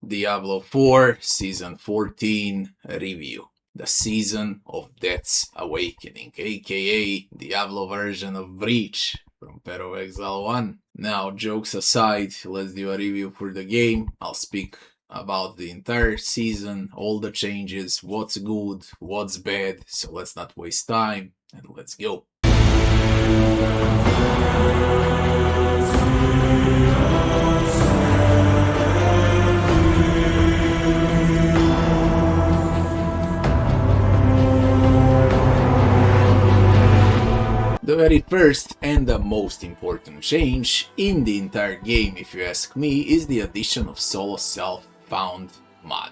Diablo 4 Season 14 review. The Season of Death's Awakening, aka Diablo version of Breach from Path of Exile 1. Now, jokes aside, let's do a review for the game. I'll speak about the entire season, all the changes, what's good, what's bad, so let's not waste time, and let's go. The very first and the most important change in the entire game, if you ask me, is the addition of solo self-found mod.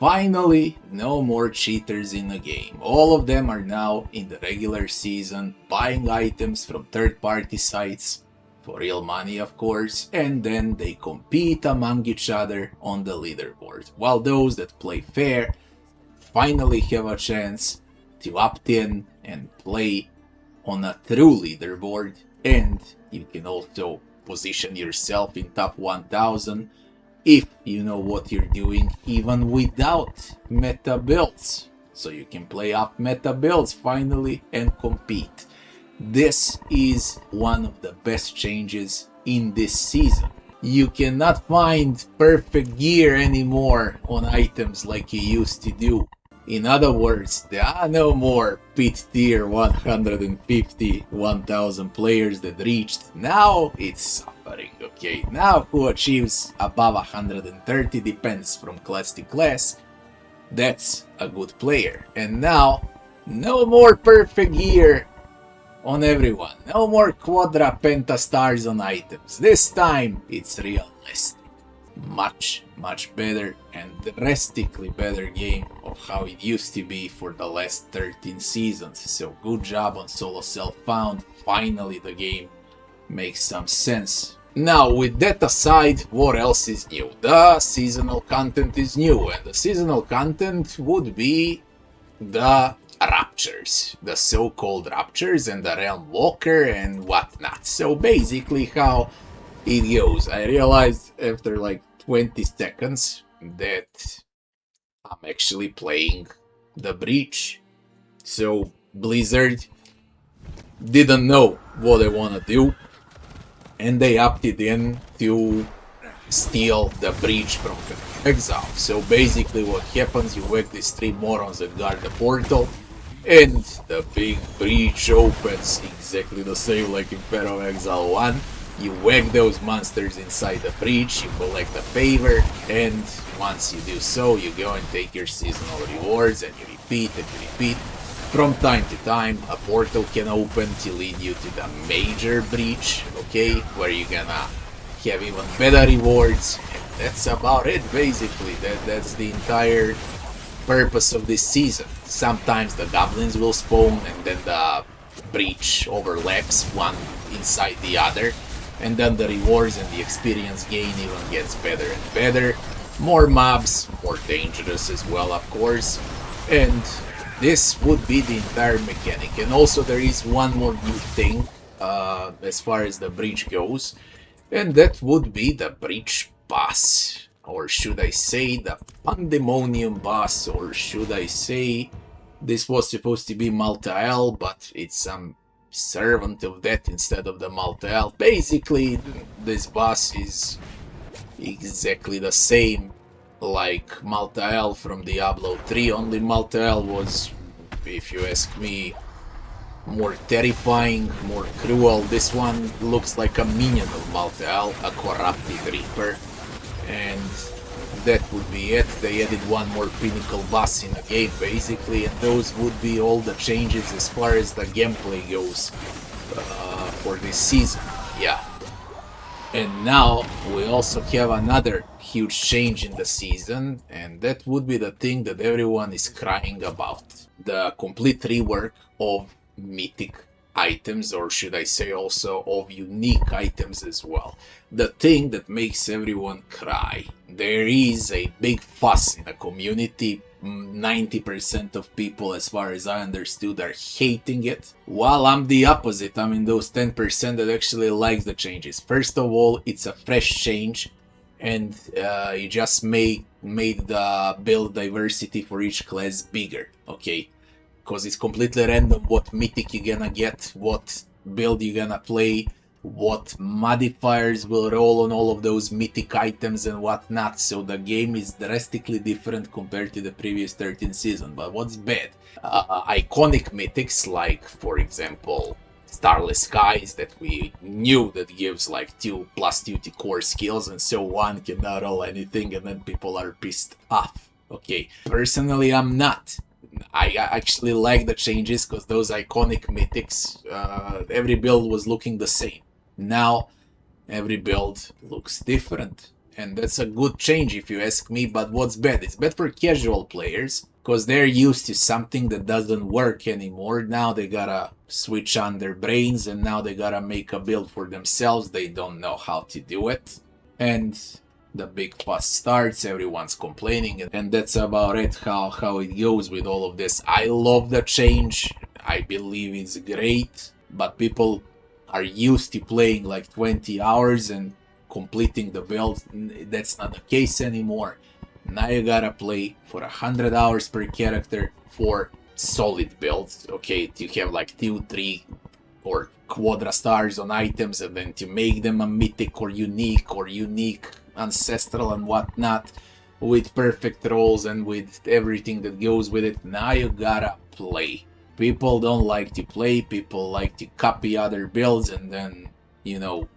Finally, no more cheaters in the game. All of them are now in the regular season, buying items from third-party sites, for real money of course, and then they compete among each other on the leaderboard, while those that play fair finally have a chance to opt in and play on a true leaderboard, and you can also position yourself in top 1000 if you know what you're doing, even without meta builds. So you can play up meta builds finally and compete. This is one of the best changes in this season. You cannot find perfect gear anymore on items like you used to do. In other words, there are no more pit tier 150, 1000 players that reached. Now it's suffering, okay? Now who achieves above 130 depends from class to class. That's a good player. And now, no more perfect gear on everyone. No more quadra penta stars on items. This time it's realistic. Much better and drastically better game of how it used to be for the last 13 seasons. So good job on solo self-found. Finally the game makes some sense. Now with that aside, what else is new? The seasonal content is new, and the seasonal content would be the raptures, the so-called raptures and the realm walker and whatnot. So basically how it goes. I realized after like 20 seconds that I'm actually playing the Breach. So Blizzard didn't know what they want to do, and they opted in to steal the Breach from Exile. So basically what happens, you whack these three morons that guard the portal, and the big Breach opens exactly the same like in Path of Exile 1. You whack those monsters inside the breach, you collect a favor, and once you do so, you go and take your seasonal rewards, and you repeat and you repeat. From time to time, a portal can open to lead you to the major breach, okay, where you're gonna have even better rewards, and that's about it basically. That's the entire purpose of this season. Sometimes the goblins will spawn, and then the breach overlaps one inside the other. And then the rewards and the experience gain even gets better and better. More mobs, more dangerous as well, of course. And this would be the entire mechanic. And also there is one more new thing as far as the breach goes. And that would be the breach boss. Or should I say the pandemonium boss. Or should I say this was supposed to be Maltael, but it's some servant of that instead of the Maltael. Basically, this boss is exactly the same like Maltael from Diablo 3, only Maltael was, if you ask me, more terrifying, more cruel. This one looks like a minion of Maltael, a corrupted reaper, and that would be it. They added one more pinnacle boss in the game basically, and those would be all the changes as far as the gameplay goes for this season. Yeah. And now we also have another huge change in the season, and that would be the thing that everyone is crying about. The complete rework of Mythic items, or should I say also of unique items as well. The thing that makes everyone cry. There is a big fuss in the community. 90% of people, as far as I understood, are hating it, while I'm the opposite. I'm in those 10% that actually likes the changes. First of all, it's a fresh change, and you just made the build diversity for each class bigger, okay? Because it's completely random what mythic you're gonna get, what build you're gonna play, what modifiers will roll on all of those mythic items and whatnot. So the game is drastically different compared to the previous 13th season. But what's bad? Iconic mythics like, for example, Starless Skies that we knew that gives like 2+2 to core skills and so on, cannot roll anything, and then people are pissed off. Okay, personally I'm not. I actually like the changes because those iconic mythics, every build was looking the same. Now every build looks different, and that's a good change if you ask me. But what's bad? It's bad for casual players because they're used to something that doesn't work anymore. Now they gotta switch on their brains, and now they gotta make a build for themselves. They don't know how to do it, and the big fuss starts, everyone's complaining, and that's about it, how it goes with all of this. I love the change, I believe it's great, but people are used to playing like 20 hours and completing the build. That's not the case anymore. Now you gotta play for 100 hours per character for solid builds, okay, to have like 2, 3 or quadra stars on items, and then to make them a mythic or unique ancestral and whatnot, with perfect rolls and with everything that goes with it. Now you gotta play. People don't like to play, people like to copy other builds and then, you know,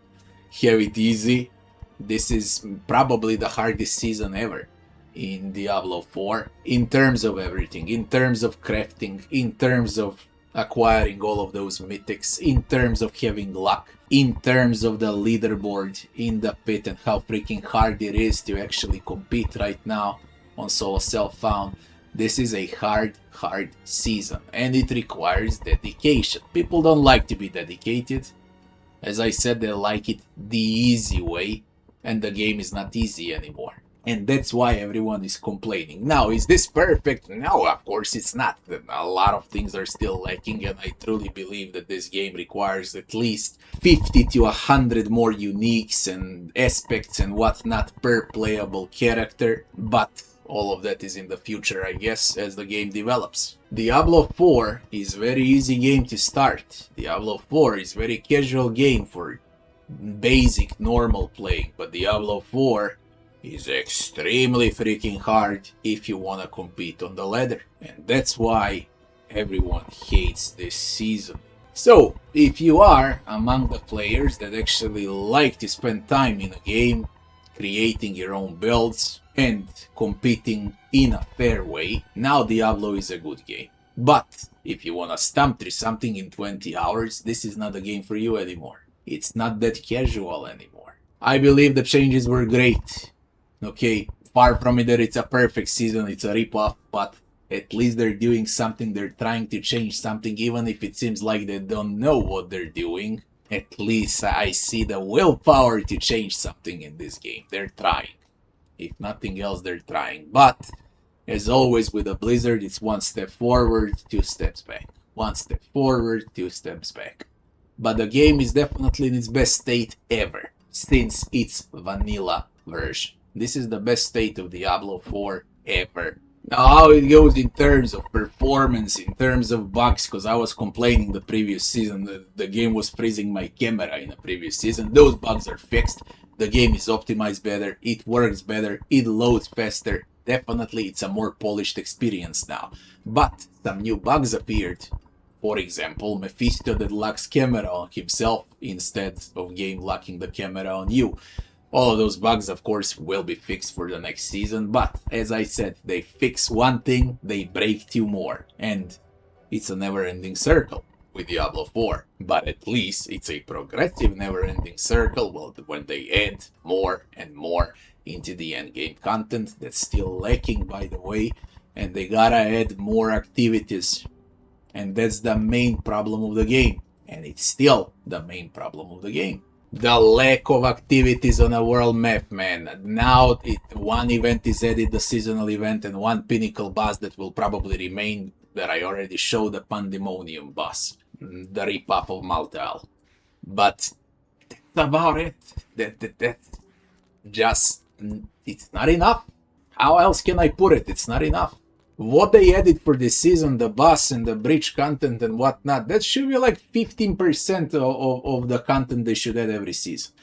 have it easy. This is probably the hardest season ever in Diablo 4 in terms of everything, in terms of crafting, in terms of acquiring all of those mythics, in terms of having luck, in terms of the leaderboard in the pit and how freaking hard it is to actually compete right now on solo self-found. This is a hard season, and it requires dedication. People don't like to be dedicated. As I said, they like it the easy way, and the game is not easy anymore. And that's why everyone is complaining. Now, is this perfect? No, of course it's not. A lot of things are still lacking, and I truly believe that this game requires at least 50 to 100 more uniques and aspects and whatnot per playable character. But all of that is in the future, I guess, as the game develops. Diablo 4 is a very easy game to start. Diablo 4 is a very casual game for basic, normal playing. But Diablo 4 is extremely freaking hard if you want to compete on the ladder. And that's why everyone hates this season. So, if you are among the players that actually like to spend time in a game, creating your own builds, and competing in a fair way, now Diablo is a good game. But if you want to stomp through something in 20 hours, this is not a game for you anymore. It's not that casual anymore. I believe the changes were great. Okay, far from it that it's a perfect season, it's a ripoff, but at least they're doing something, they're trying to change something, even if it seems like they don't know what they're doing. At least I see the willpower to change something in this game. They're trying. If nothing else, they're trying. But, as always with a Blizzard, it's one step forward, 2 steps back. One step forward, 2 steps back. But the game is definitely in its best state ever, since its vanilla version. This is the best state of Diablo 4 ever. Now, how it goes in terms of performance, in terms of bugs, because I was complaining the previous season, the game was freezing my camera in the previous season. Those bugs are fixed. The game is optimized better, it works better, it loads faster. Definitely, it's a more polished experience now. But some new bugs appeared. For example, Mephisto that locks camera on himself instead of game locking the camera on you. All of those bugs, of course, will be fixed for the next season, but as I said, they fix one thing, they break 2 more, and it's a never-ending circle with Diablo 4. But at least it's a progressive never-ending circle, well, when they add more and more into the endgame content that's still lacking, by the way, and they gotta add more activities, and that's the main problem of the game, and it's still the main problem of the game. The lack of activities on a world map, man. Now one event is added, the seasonal event, and one pinnacle boss that will probably remain, that I already showed, the Pandemonium boss, the ripoff of Maltael. But that's about it. That's just It's not enough. How else can I put it? It's not enough. What they added for this season, the boss and the bridge content and whatnot, that should be like 15% of the content they should add every season.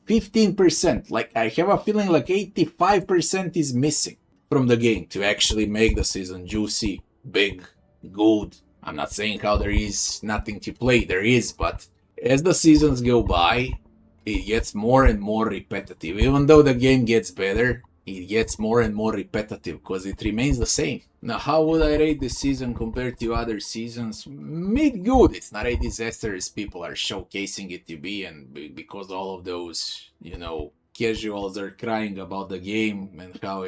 15%. Like, I have a feeling like 85% is missing from the game to actually make the season juicy, big, good. I'm not saying how there is nothing to play. There is, but as the seasons go by, it gets more and more repetitive. Even though the game gets better, it gets more and more repetitive because it remains the same. Now, how would I rate this season compared to other seasons? Mid-good. It's not a disaster as people are showcasing it to be, and because all of those, casuals are crying about the game and how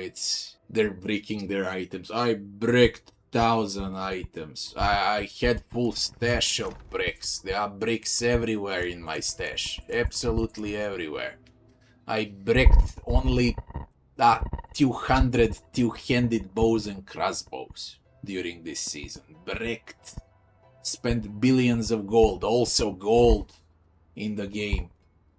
they're breaking their items. I bricked 1,000 items. I had full stash of bricks. There are bricks everywhere in my stash. Absolutely everywhere. I bricked only 200 two-handed bows and crossbows during this season. Bricked. Spent billions of gold. Also gold in the game.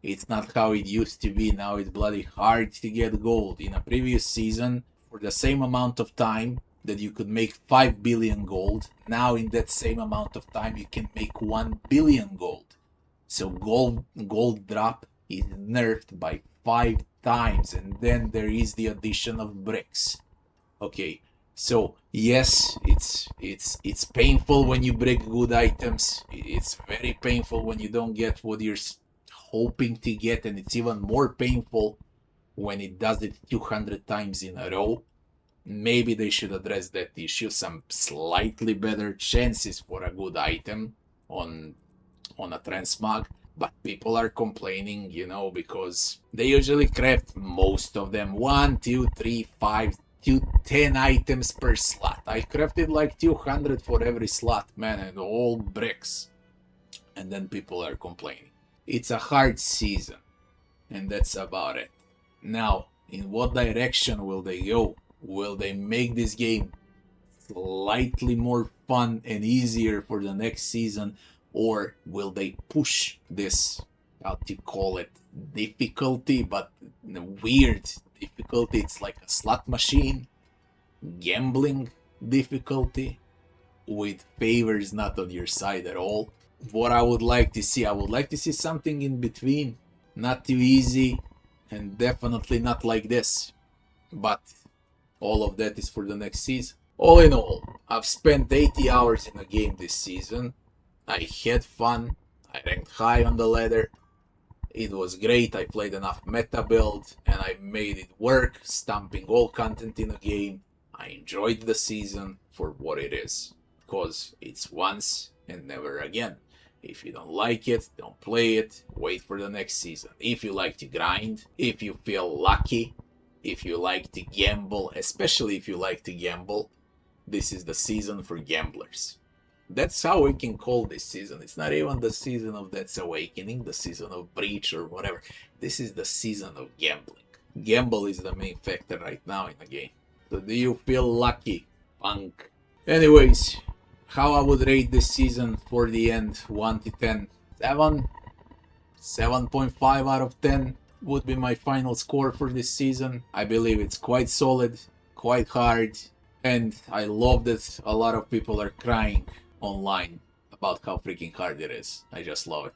It's not how it used to be. Now it's bloody hard to get gold. In a previous season, for the same amount of time that you could make 5 billion gold, now in that same amount of time you can make 1 billion gold. So gold drop is nerfed by 5 times, and then there is the addition of bricks. Okay, so yes, it's painful when you break good items. It's very painful when you don't get what you're hoping to get, and it's even more painful when it does it 200 times in a row. Maybe they should address that issue. Some slightly better chances for a good item on a transmog. But people are complaining, because they usually craft most of them 1, 2, 3, 5 to 10 items per slot. I crafted like 200 for every slot, man, and all bricks. And then people are complaining. It's a hard season, and that's about it. Now, in what direction will they go? Will they make this game slightly more fun and easier for the next season? Or will they push this, how to call it, difficulty, but weird difficulty? It's like a slot machine, gambling difficulty, with favors not on your side at all. What I would like to see something in between. Not too easy, and definitely not like this. But all of that is for the next season. All in all, I've spent 80 hours in a game this season. I had fun. I ranked high on the ladder. It was great. I played enough meta build and I made it work, stomping all content in the game. I enjoyed the season for what it is, because it's once and never again. If you don't like it, don't play it. Wait for the next season. If you like to grind, if you feel lucky, if you like to gamble, especially if you like to gamble, this is the season for gamblers. That's how we can call this season. It's not even the season of Death's Awakening, the season of Breach or whatever. This is the season of gambling. Gamble is the main factor right now in the game. So do you feel lucky, punk? Anyways, how I would rate this season for the end, 1 to 10. 7? 7.5 out of 10 would be my final score for this season. I believe it's quite solid, quite hard, and I love that a lot of people are crying online about how freaking hard it is. I just love it,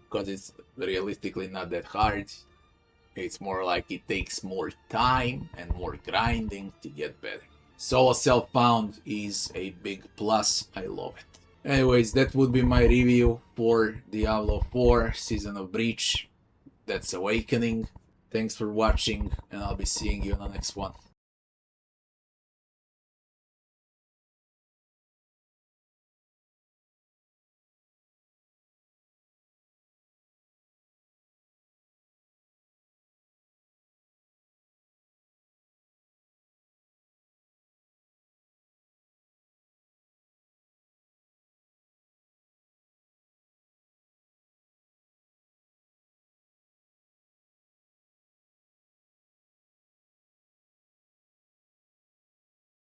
because it's realistically not that hard. It's more like it takes more time and more grinding to get better. Solo self-found is a big plus. I love it. Anyways, that would be my review for Diablo 4 Season of Breach, Death's Awakening. Thanks for watching, and I'll be seeing you in the next one.